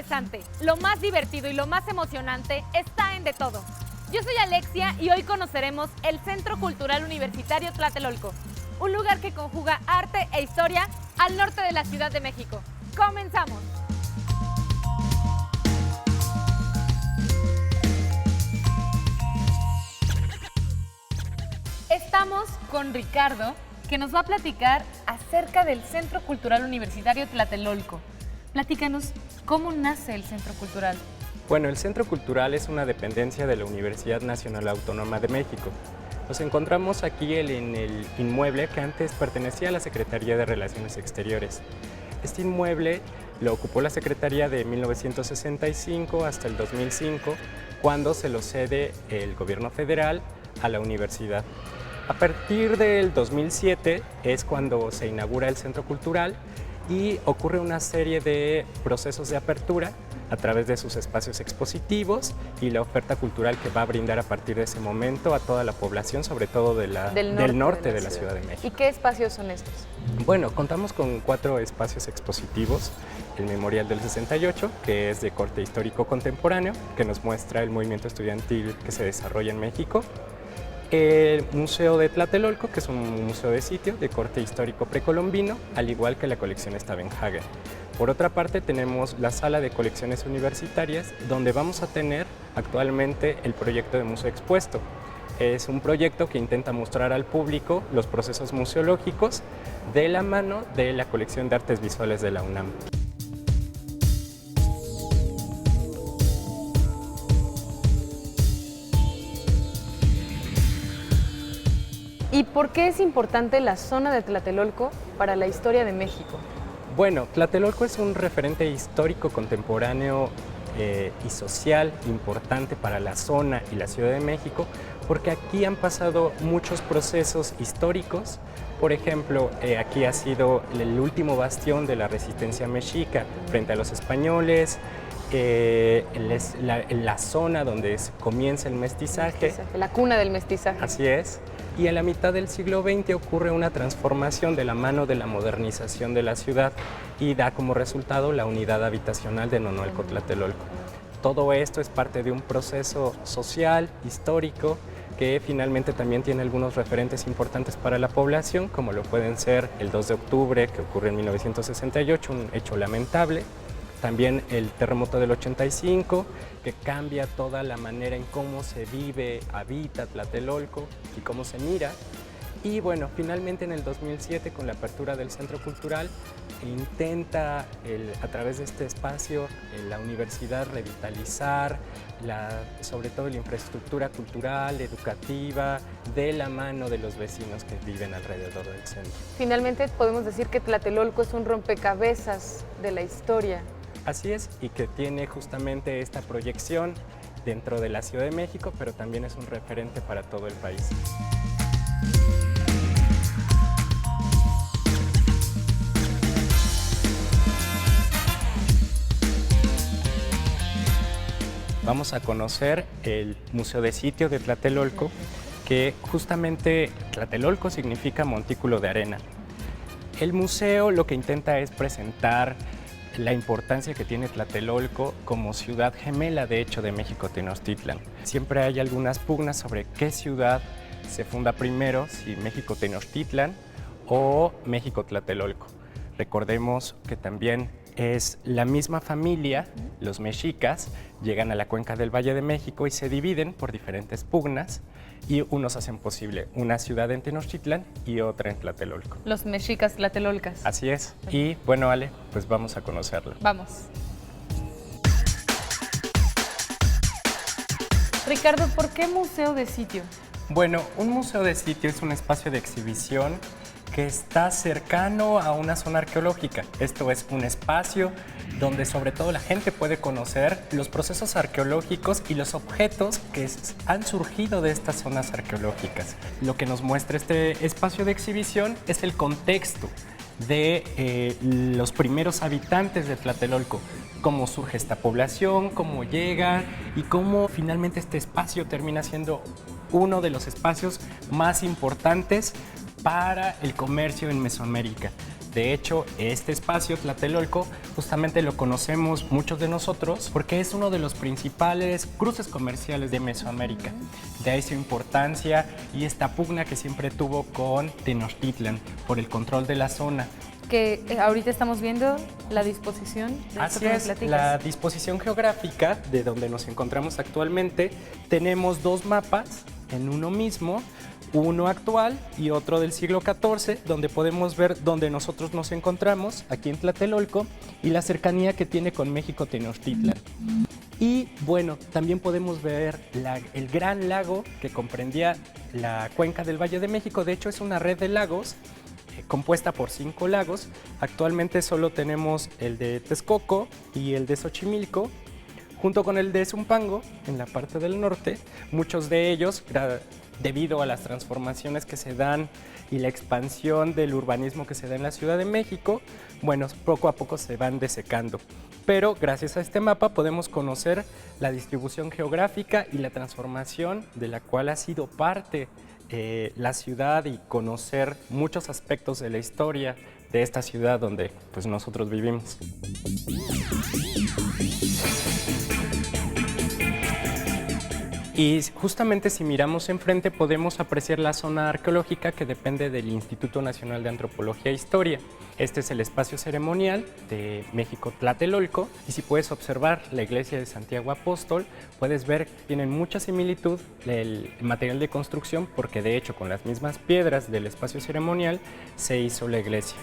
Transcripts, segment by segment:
interesante, lo más divertido y lo más emocionante está en De Todo. Yo soy Alexia y hoy conoceremos el Centro Cultural Universitario Tlatelolco, un lugar que conjuga arte e historia al norte de la Ciudad de México. ¡Comenzamos! Estamos con Ricardo, que nos va a platicar acerca del Centro Cultural Universitario Tlatelolco. Platícanos, ¿cómo nace el Centro Cultural? Bueno, el Centro Cultural es una dependencia de la Universidad Nacional Autónoma de México. Nos encontramos aquí en el inmueble que antes pertenecía a la Secretaría de Relaciones Exteriores. Este inmueble lo ocupó la Secretaría de 1965 hasta el 2005, cuando se lo cede el gobierno federal a la universidad. A partir del 2007 es cuando se inaugura el Centro Cultural y ocurre una serie de procesos de apertura a través de sus espacios expositivos y la oferta cultural que va a brindar a partir de ese momento a toda la población, sobre todo del norte de la Ciudad de México. ¿Y qué espacios son estos? Bueno, contamos con 4 espacios expositivos. El Memorial del 68, que es de corte histórico contemporáneo, que nos muestra el movimiento estudiantil que se desarrolla en México. El Museo de Tlatelolco, que es un museo de sitio de corte histórico precolombino, al igual que la colección Stavenhagen. Por otra parte, tenemos la sala de colecciones universitarias, donde vamos a tener actualmente el proyecto de Museo Expuesto. Es un proyecto que intenta mostrar al público los procesos museológicos de la mano de la colección de artes visuales de la UNAM. ¿Y por qué es importante la zona de Tlatelolco para la historia de México? Bueno, Tlatelolco es un referente histórico contemporáneo y social importante para la zona y la Ciudad de México, porque aquí han pasado muchos procesos históricos. Por ejemplo, aquí ha sido el último bastión de la resistencia mexica frente a los españoles, la zona donde comienza el mestizaje. La cuna del mestizaje. Así es. Y en la mitad del siglo XX ocurre una transformación de la mano de la modernización de la ciudad y da como resultado la unidad habitacional de Nonualco Tlatelolco. Todo esto es parte de un proceso social, histórico, que finalmente también tiene algunos referentes importantes para la población, como lo pueden ser el 2 de octubre, que ocurre en 1968, un hecho lamentable. También el terremoto del 85, que cambia toda la manera en cómo se vive, habita Tlatelolco y cómo se mira. Y bueno, finalmente en el 2007, con la apertura del Centro Cultural, intenta a través de este espacio la universidad revitalizar sobre todo la infraestructura cultural, educativa, de la mano de los vecinos que viven alrededor del centro. Finalmente podemos decir que Tlatelolco es un rompecabezas de la historia. Así es, y que tiene justamente esta proyección dentro de la Ciudad de México, pero también es un referente para todo el país. Vamos a conocer el Museo de Sitio de Tlatelolco, que justamente Tlatelolco significa montículo de arena. El museo lo que intenta es presentar la importancia que tiene Tlatelolco como ciudad gemela, de hecho, de México Tenochtitlan. Siempre hay algunas pugnas sobre qué ciudad se funda primero, si México Tenochtitlan o México Tlatelolco. Recordemos que también es la misma familia, los mexicas, llegan a la cuenca del Valle de México y se dividen por diferentes pugnas y unos hacen posible una ciudad en Tenochtitlan y otra en Tlatelolco. Los mexicas tlatelolcas. Así es. Y bueno, Ale, pues vamos a conocerlo. Vamos. Ricardo, ¿por qué museo de sitio? Bueno, un museo de sitio es un espacio de exhibición que está cercano a una zona arqueológica. Esto es un espacio donde sobre todo la gente puede conocer los procesos arqueológicos y los objetos que han surgido de estas zonas arqueológicas. Lo que nos muestra este espacio de exhibición es el contexto de los primeros habitantes de Tlatelolco, cómo surge esta población, cómo llega y cómo finalmente este espacio termina siendo uno de los espacios más importantes para el comercio en Mesoamérica. De hecho, este espacio Tlatelolco justamente lo conocemos muchos de nosotros porque es uno de los principales cruces comerciales de Mesoamérica. De ahí su importancia y esta pugna que siempre tuvo con Tenochtitlan por el control de la zona. Que ahorita estamos viendo la disposición de esto Así que me es, platicas. la disposición geográfica de donde nos encontramos actualmente. Tenemos dos mapas en uno mismo, uno actual y otro del siglo XIV, donde podemos ver dónde nosotros nos encontramos, aquí en Tlatelolco, y la cercanía que tiene con México Tenochtitlan. Y bueno, también podemos ver el gran lago que comprendía la cuenca del Valle de México. De hecho, es una red de lagos compuesta por 5 lagos. Actualmente solo tenemos el de Texcoco y el de Xochimilco, junto con el de Zumpango en la parte del norte. Muchos de ellos, debido a las transformaciones que se dan y la expansión del urbanismo que se da en la Ciudad de México, bueno, poco a poco se van desecando. Pero gracias a este mapa podemos conocer la distribución geográfica y la transformación de la cual ha sido parte la ciudad y conocer muchos aspectos de la historia de esta ciudad donde pues, nosotros vivimos. Y justamente si miramos enfrente podemos apreciar la zona arqueológica que depende del Instituto Nacional de Antropología e Historia. Este es el espacio ceremonial de México Tlatelolco y si puedes observar la iglesia de Santiago Apóstol, puedes ver que tienen mucha similitud el material de construcción porque de hecho con las mismas piedras del espacio ceremonial se hizo la iglesia.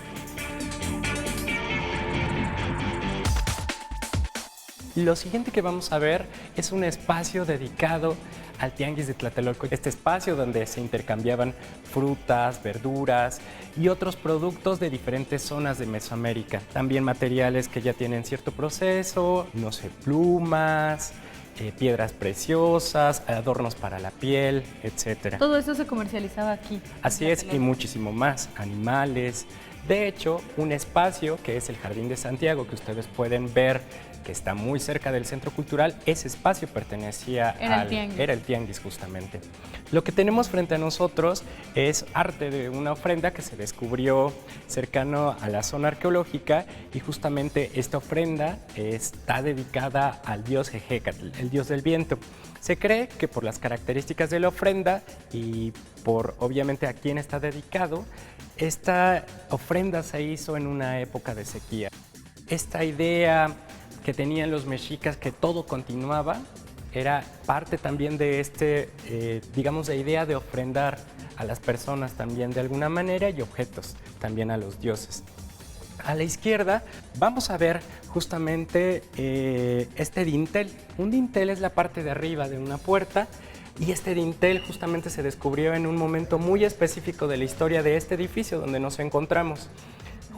Lo siguiente que vamos a ver es un espacio dedicado al Tianguis de Tlatelolco. Este espacio donde se intercambiaban frutas, verduras y otros productos de diferentes zonas de Mesoamérica. También materiales que ya tienen cierto proceso, no sé, plumas, piedras preciosas, adornos para la piel, etc. Todo eso se comercializaba aquí. Así es, y muchísimo más, animales. De hecho, un espacio que es el Jardín de Santiago, que ustedes pueden ver que está muy cerca del Centro Cultural, ese espacio pertenecía era el tianguis justamente. Lo que tenemos frente a nosotros es arte de una ofrenda que se descubrió cercano a la zona arqueológica y justamente esta ofrenda está dedicada al dios Jejecatl, el dios del viento. Se cree que por las características de la ofrenda y por obviamente a quién está dedicado, esta ofrenda se hizo en una época de sequía. Esta idea que tenían los mexicas que todo continuaba era parte también de digamos, de idea de ofrendar a las personas también de alguna manera y objetos también a los dioses. A la izquierda vamos a ver justamente este dintel. Un dintel es la parte de arriba de una puerta y este dintel justamente se descubrió en un momento muy específico de la historia de este edificio donde nos encontramos.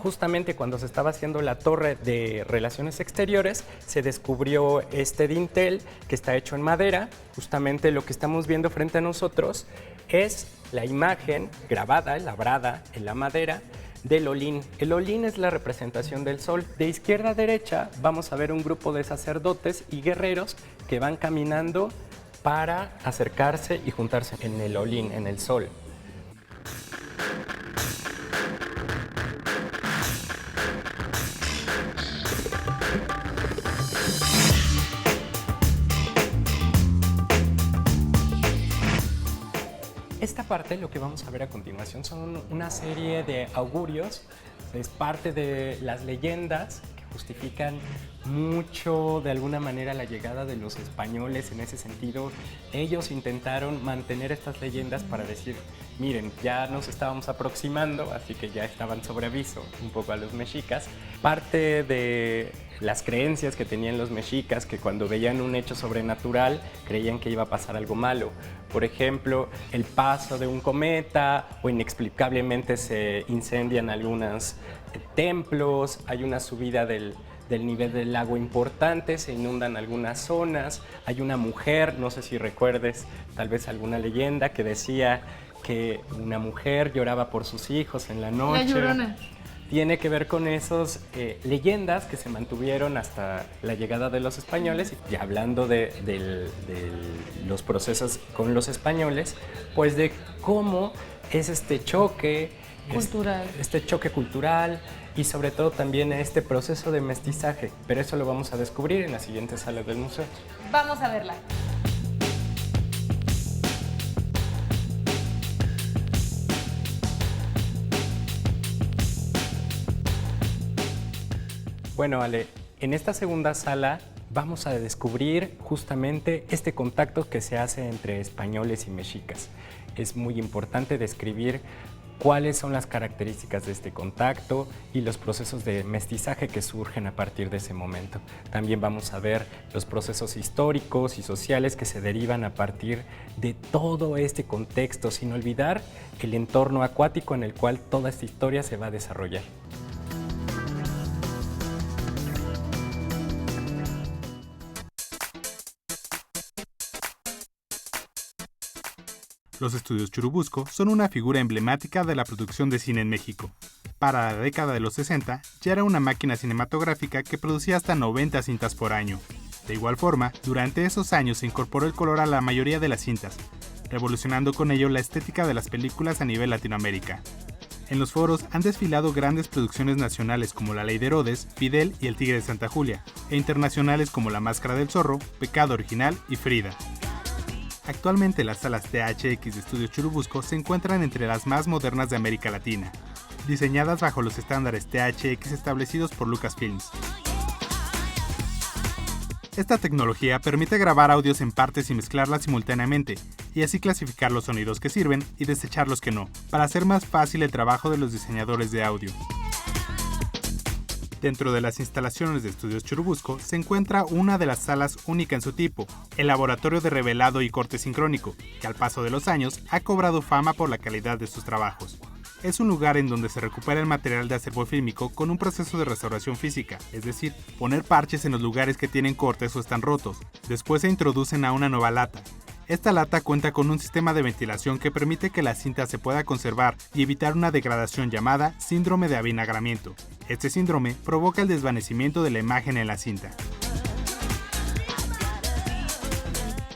Justamente cuando se estaba haciendo la torre de relaciones exteriores, se descubrió este dintel que está hecho en madera. Justamente lo que estamos viendo frente a nosotros es la imagen grabada, labrada en la madera del olín. El olín es la representación del sol. De izquierda a derecha vamos a ver un grupo de sacerdotes y guerreros que van caminando para acercarse y juntarse en el olín, en el sol. Esta parte, lo que vamos a ver a continuación, son una serie de augurios, es parte de las leyendas que justifican mucho, de alguna manera, la llegada de los españoles. En ese sentido, ellos intentaron mantener estas leyendas para decir, miren, ya nos estábamos aproximando, así que ya estaban sobre aviso un poco a los mexicas. Parte de las creencias que tenían los mexicas, que cuando veían un hecho sobrenatural, creían que iba a pasar algo malo. Por ejemplo, el paso de un cometa o inexplicablemente se incendian algunos templos, hay una subida del nivel del lago importante, se inundan algunas zonas, hay una mujer, no sé si recuerdes tal vez alguna leyenda que decía que una mujer lloraba por sus hijos en la noche. La Llorona. Tiene que ver con esas leyendas que se mantuvieron hasta la llegada de los españoles. Y hablando de los procesos con los españoles, pues de cómo es este choque cultural, y sobre todo también a este proceso de mestizaje, pero eso lo vamos a descubrir en la siguiente sala del museo. Vamos a verla. Bueno, Ale, en esta segunda sala vamos a descubrir justamente este contacto que se hace entre españoles y mexicas. Es muy importante describir cuáles son las características de este contacto y los procesos de mestizaje que surgen a partir de ese momento. También vamos a ver los procesos históricos y sociales que se derivan a partir de todo este contexto, sin olvidar el entorno acuático en el cual toda esta historia se va a desarrollar. Los estudios Churubusco son una figura emblemática de la producción de cine en México. Para la década de los 60, ya era una máquina cinematográfica que producía hasta 90 cintas por año. De igual forma, durante esos años se incorporó el color a la mayoría de las cintas, revolucionando con ello la estética de las películas a nivel Latinoamérica. En los foros han desfilado grandes producciones nacionales como La Ley de Herodes, Fidel y El Tigre de Santa Julia, e internacionales como La Máscara del Zorro, Pecado Original y Frida. Actualmente las salas THX de Estudios Churubusco se encuentran entre las más modernas de América Latina, diseñadas bajo los estándares THX establecidos por Lucasfilms. Esta tecnología permite grabar audios en partes y mezclarlas simultáneamente, y así clasificar los sonidos que sirven y desechar los que no, para hacer más fácil el trabajo de los diseñadores de audio. Dentro de las instalaciones de Estudios Churubusco se encuentra una de las salas única en su tipo, el Laboratorio de Revelado y Corte Sincrónico, que al paso de los años ha cobrado fama por la calidad de sus trabajos. Es un lugar en donde se recupera el material de acervo fílmico con un proceso de restauración física, es decir, poner parches en los lugares que tienen cortes o están rotos. Después se introducen a una nueva lata. Esta lata cuenta con un sistema de ventilación que permite que la cinta se pueda conservar y evitar una degradación llamada síndrome de avinagramiento. Este síndrome provoca el desvanecimiento de la imagen en la cinta.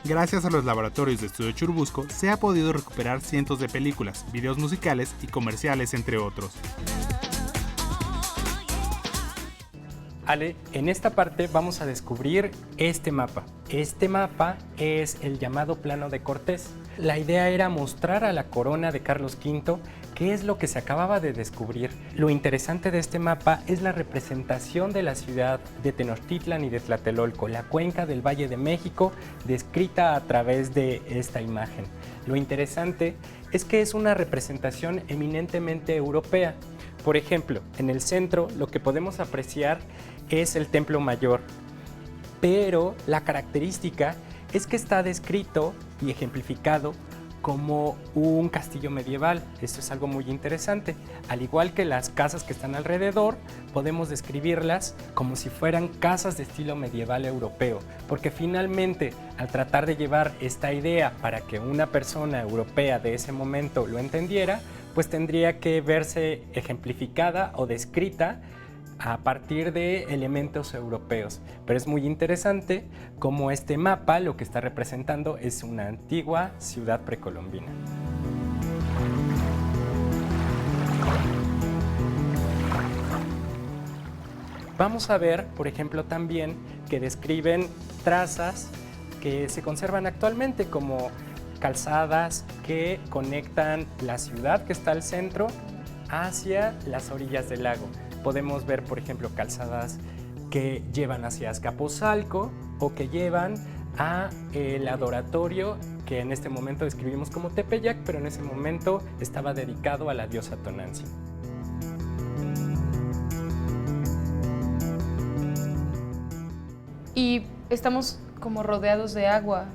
Gracias a los laboratorios de Estudio Churubusco se ha podido recuperar cientos de películas, videos musicales y comerciales, entre otros. Ale, en esta parte vamos a descubrir este mapa. Este mapa es el llamado Plano de Cortés. La idea era mostrar a la corona de Carlos V qué es lo que se acababa de descubrir. Lo interesante de este mapa es la representación de la ciudad de Tenochtitlan y de Tlatelolco, la cuenca del Valle de México, descrita a través de esta imagen. Lo interesante es que es una representación eminentemente europea. Por ejemplo, en el centro lo que podemos apreciar es el Templo Mayor, pero la característica es que está descrito y ejemplificado como un castillo medieval. Esto es algo muy interesante. Al igual que las casas que están alrededor, podemos describirlas como si fueran casas de estilo medieval europeo, porque finalmente, al tratar de llevar esta idea para que una persona europea de ese momento lo entendiera, pues tendría que verse ejemplificada o descrita a partir de elementos europeos. Pero es muy interesante cómo este mapa lo que está representando es una antigua ciudad precolombina. Vamos a ver, por ejemplo, también que describen trazas que se conservan actualmente como calzadas que conectan la ciudad que está al centro hacia las orillas del lago. Podemos ver, por ejemplo, calzadas que llevan hacia Azcapotzalco o que llevan a el adoratorio que en este momento describimos como Tepeyac, pero en ese momento estaba dedicado a la diosa Tonantzin. Y estamos como rodeados de agua.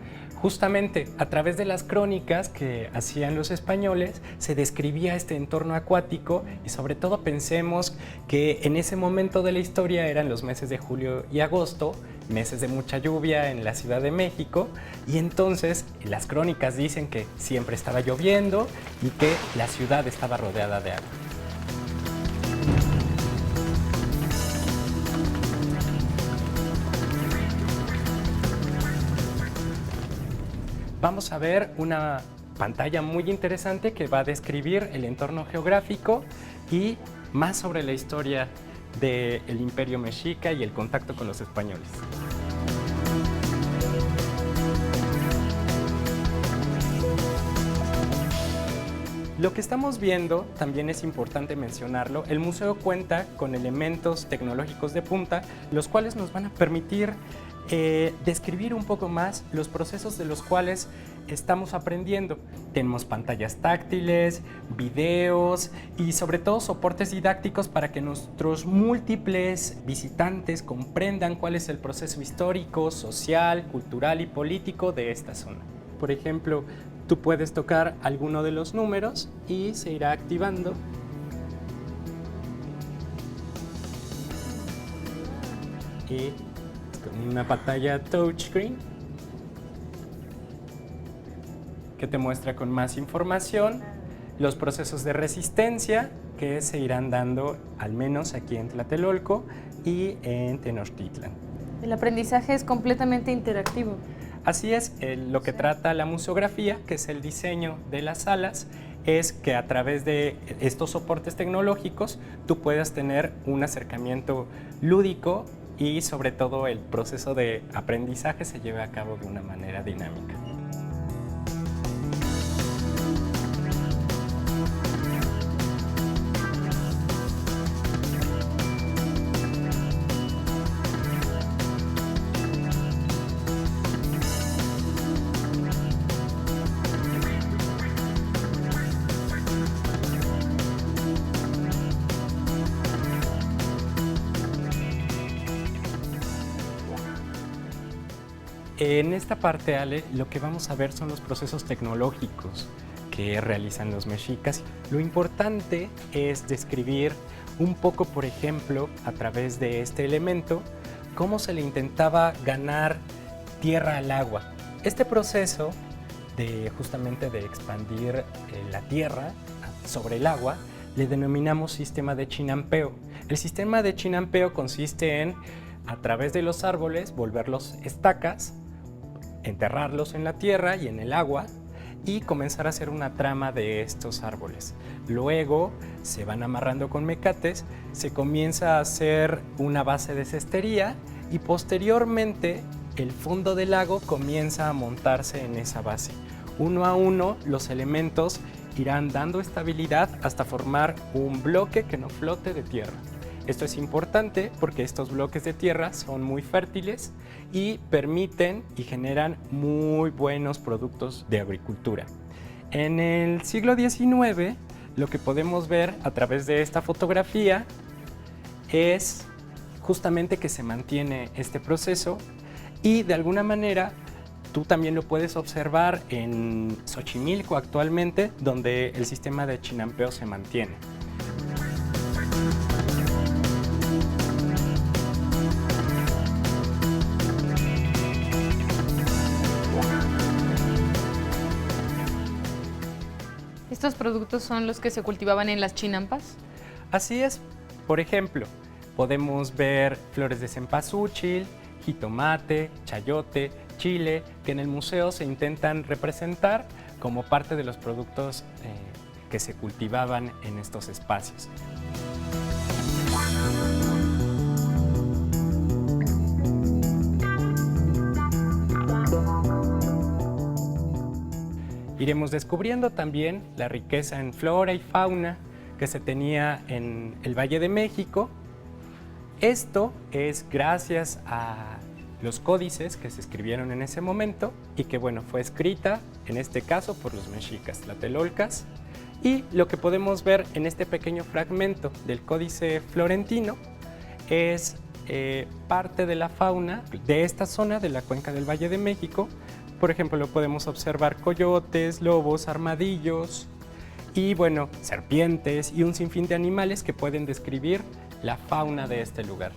Justamente a través de las crónicas que hacían los españoles se describía este entorno acuático y sobre todo pensemos que en ese momento de la historia eran los meses de julio y agosto, meses de mucha lluvia en la Ciudad de México, y entonces las crónicas dicen que siempre estaba lloviendo y que la ciudad estaba rodeada de agua. Vamos a ver una pantalla muy interesante que va a describir el entorno geográfico y más sobre la historia del Imperio Mexica y el contacto con los españoles. Lo que estamos viendo, también es importante mencionarlo, el museo cuenta con elementos tecnológicos de punta, los cuales nos van a permitir describir un poco más los procesos de los cuales estamos aprendiendo. Tenemos pantallas táctiles, videos y sobre todo soportes didácticos para que nuestros múltiples visitantes comprendan cuál es el proceso histórico, social, cultural y político de esta zona. Por ejemplo, tú puedes tocar alguno de los números y se irá activando. Y con una pantalla touchscreen que te muestra con más información los procesos de resistencia que se irán dando al menos aquí en Tlatelolco y en Tenochtitlan. El aprendizaje es completamente interactivo. Así es, lo que trata la museografía, que es el diseño de las salas, es que a través de estos soportes tecnológicos tú puedas tener un acercamiento lúdico y sobre todo el proceso de aprendizaje se lleve a cabo de una manera dinámica. En esta parte, Ale, lo que vamos a ver son los procesos tecnológicos que realizan los mexicas. Lo importante es describir un poco, por ejemplo, a través de este elemento, cómo se le intentaba ganar tierra al agua. Este proceso justamente de expandir la tierra sobre el agua le denominamos sistema de chinampeo. El sistema de chinampeo consiste en, a través de los árboles, volverlos estacas, enterrarlos en la tierra y en el agua y comenzar a hacer una trama de estos árboles. Luego se van amarrando con mecates, se comienza a hacer una base de cestería y posteriormente el fondo del lago comienza a montarse en esa base. Uno a uno los elementos irán dando estabilidad hasta formar un bloque que no flote de tierra. Esto es importante porque estos bloques de tierra son muy fértiles y permiten y generan muy buenos productos de agricultura. En el siglo XIX, lo que podemos ver a través de esta fotografía es justamente que se mantiene este proceso y de alguna manera tú también lo puedes observar en Xochimilco actualmente, donde el sistema de chinampeo se mantiene. ¿Estos productos son los que se cultivaban en las chinampas? Así es. Por ejemplo, podemos ver flores de cempasúchil, jitomate, chayote, chile, que en el museo se intentan representar como parte de los productos que se cultivaban en estos espacios. Iremos descubriendo también la riqueza en flora y fauna que se tenía en el Valle de México. Esto es gracias a los códices que se escribieron en ese momento y que, bueno, fue escrita en este caso por los mexicas tlatelolcas. Y lo que podemos ver en este pequeño fragmento del Códice Florentino es parte de la fauna de esta zona de la cuenca del Valle de México. Por ejemplo, lo podemos observar coyotes, lobos, armadillos y, bueno, serpientes y un sinfín de animales que pueden describir la fauna de este lugar.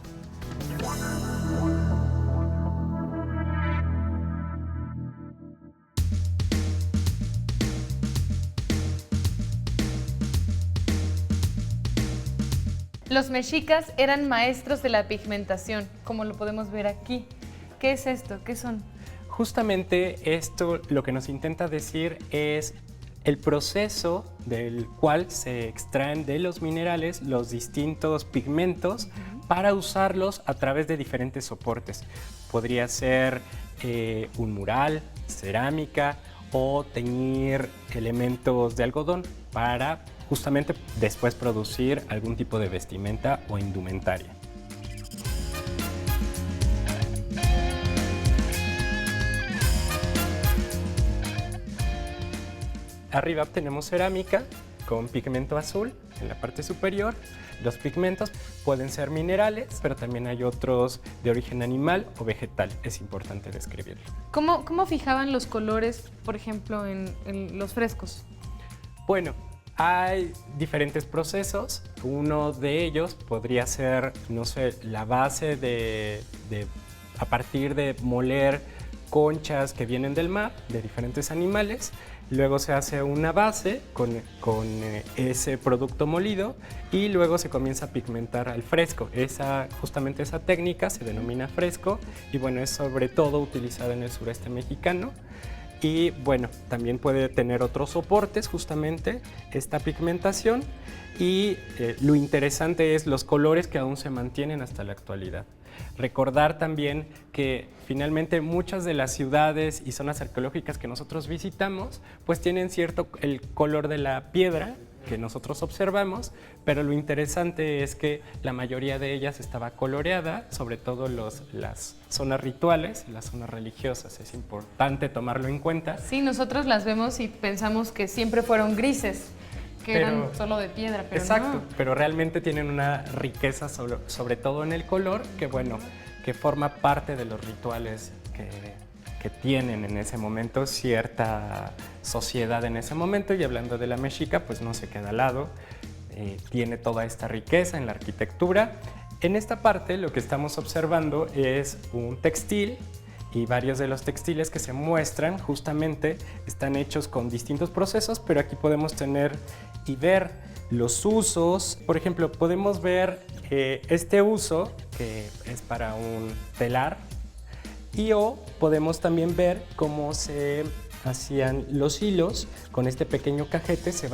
Los mexicas eran maestros de la pigmentación, como lo podemos ver aquí. ¿Qué es esto? ¿Qué son? Justamente esto lo que nos intenta decir es el proceso del cual se extraen de los minerales los distintos pigmentos para usarlos a través de diferentes soportes. Podría ser un mural, cerámica o teñir elementos de algodón para justamente después producir algún tipo de vestimenta o indumentaria. Arriba tenemos cerámica con pigmento azul en la parte superior. Los pigmentos pueden ser minerales, pero también hay otros de origen animal o vegetal. Es importante describirlo. ¿Cómo fijaban los colores, por ejemplo, en los frescos? Bueno, hay diferentes procesos. Uno de ellos podría ser, no sé, la base a partir de moler conchas que vienen del mar, de diferentes animales. Luego se hace una base con ese producto molido y luego se comienza a pigmentar al fresco. Justamente esa técnica se denomina fresco y bueno, es sobre todo utilizada en el sureste mexicano. Y bueno, también puede tener otros soportes justamente esta pigmentación y lo interesante es los colores que aún se mantienen hasta la actualidad. Recordar también que finalmente muchas de las ciudades y zonas arqueológicas que nosotros visitamos pues tienen el color de la piedra que nosotros observamos, pero lo interesante es que la mayoría de ellas estaba coloreada, sobre todo las zonas rituales, las zonas religiosas. Es importante tomarlo en cuenta. Sí, nosotros las vemos y pensamos que siempre fueron grises, que eran solo de piedra, pero exacto, no. Pero realmente tienen una riqueza sobre todo en el color, que bueno, que forma parte de los rituales que tienen en ese momento cierta sociedad en ese momento. Y hablando de la mexica, pues no se queda al lado, tiene toda esta riqueza en la arquitectura. En esta parte lo que estamos observando es un textil y varios de los textiles que se muestran justamente están hechos con distintos procesos, pero aquí podemos tener y ver los usos. Por ejemplo, podemos ver este uso que es para un telar o podemos también ver cómo se hacían los hilos. Con este pequeño cajete se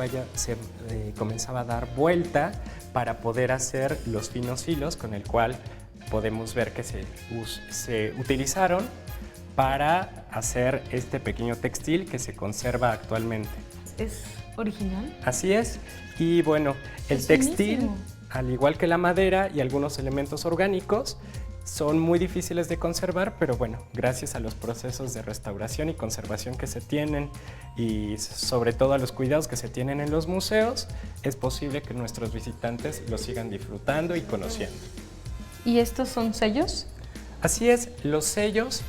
comenzaba a dar vuelta para poder hacer los finos hilos con el cual podemos ver que se utilizaron para hacer este pequeño textil que se conserva actualmente. ¿Es original? Así es. Y bueno, el textil, finísimo. Al igual que la madera y algunos elementos orgánicos, son muy difíciles de conservar, pero bueno, gracias a los procesos de restauración y conservación que se tienen y sobre todo a los cuidados que se tienen en los museos, es posible que nuestros visitantes lo sigan disfrutando y conociendo. ¿Y estos son sellos? Así es, los sellos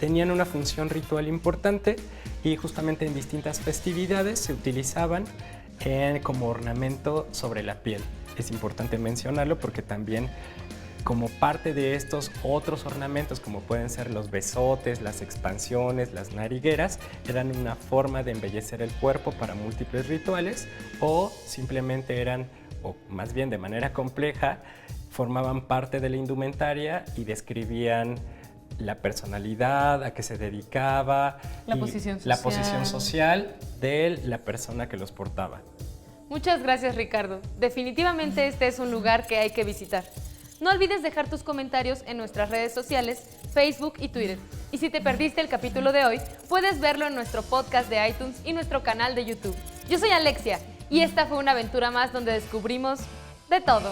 tenían una función ritual importante y justamente en distintas festividades se utilizaban como ornamento sobre la piel. Es importante mencionarlo porque también como parte de estos otros ornamentos, como pueden ser los besotes, las expansiones, las narigueras, eran una forma de embellecer el cuerpo para múltiples rituales o simplemente eran, o más bien de manera compleja, formaban parte de la indumentaria y describían la personalidad, a qué se dedicaba, la posición social de la persona que los portaba. Muchas gracias, Ricardo. Definitivamente este es un lugar que hay que visitar. No olvides dejar tus comentarios en nuestras redes sociales, Facebook y Twitter. Y si te perdiste el capítulo de hoy, puedes verlo en nuestro podcast de iTunes y nuestro canal de YouTube. Yo soy Alexia y esta fue una aventura más donde descubrimos de todo.